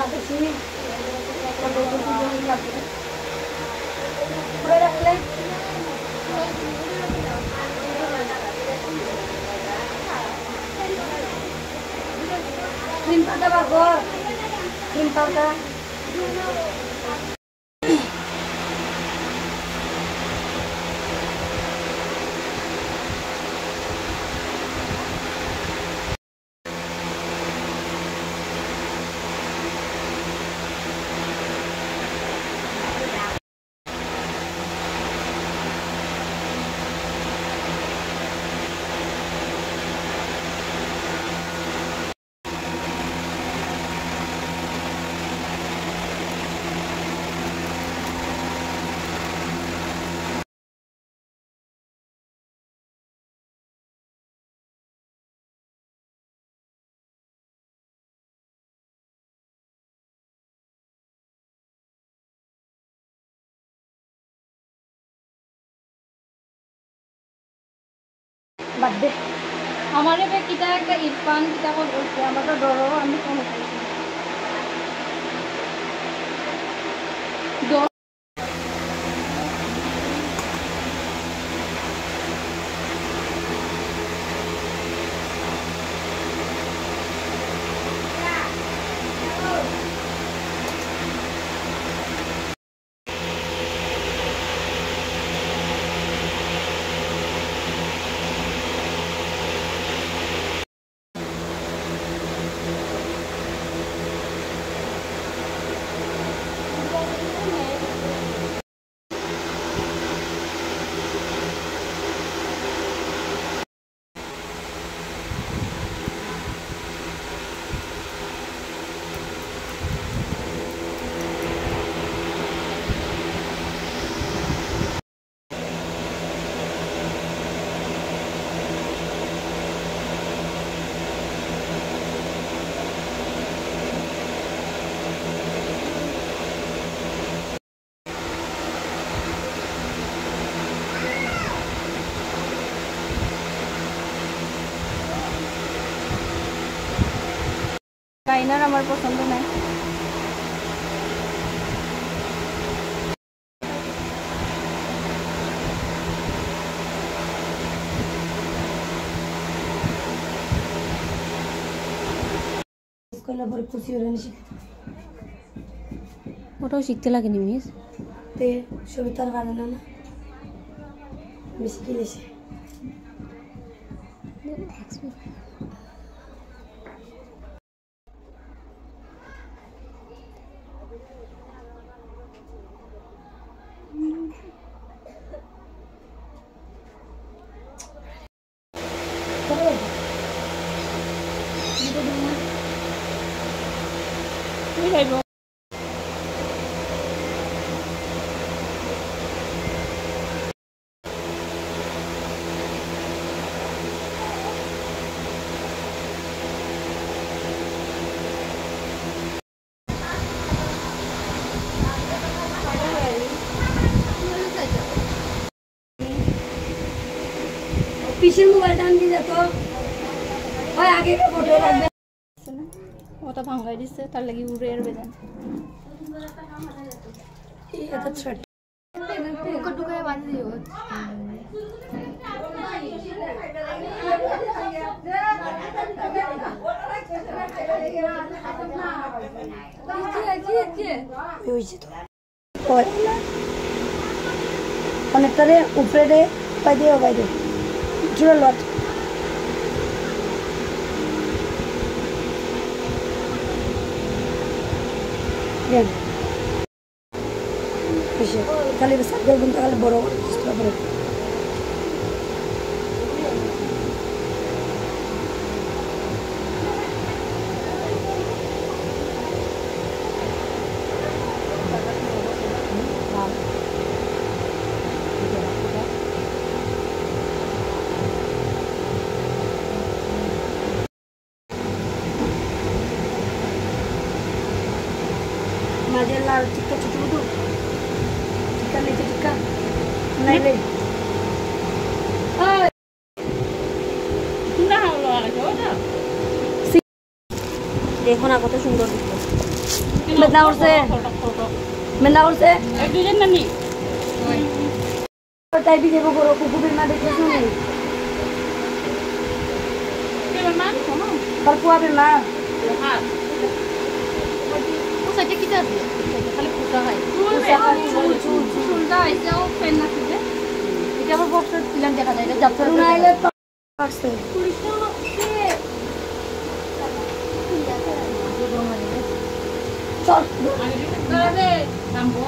লাগাইছি পুরো রাখলে ক্রিম পাউডার বাগো ক্রিম পাউডার বাদ দে আমার এবার কিটা একটা ইরফান কিটা বলছে আমার তো ডরও আমি কোন লাইনার আমার পছন্দ নাই কইলা পরে খুশি হলেন ওটাও শিখতে লাগেনি মিস তে সবিতার কারণে না বেশি খেলেছে পিসের মোবাইল টান দিয়ে যেত ওই আগে ফটো রাখবে ওটা ভাঙাই দিচ্ছে তার লাগি উড়ে আর বেজান এটা ছোট টুকায় বাঁধি দিও অনেকটারে উপরে পাই দিয়ে বাইরে জোড়া লট খালি সাইকেল কিন্তু খালি বড় করে माझे लाल टिक्का छोटू टिक्का लेके टिक्का नहीं ले देखो ना कत सुंदर दिखते বেদনা করছে বেদনা করছে এক দুজন নানি তাই বিজে বড় কুকুরের মা দেখে শুনে আর কুয়াবের মা সাইডে কি আছে খালি ফুটা হয় চুলটা আইসাও ফেন না থাকে এটা আবার বক্স দিলাম দেখা যায় এটা যাত্রা না আইলে পারছে চল নামবো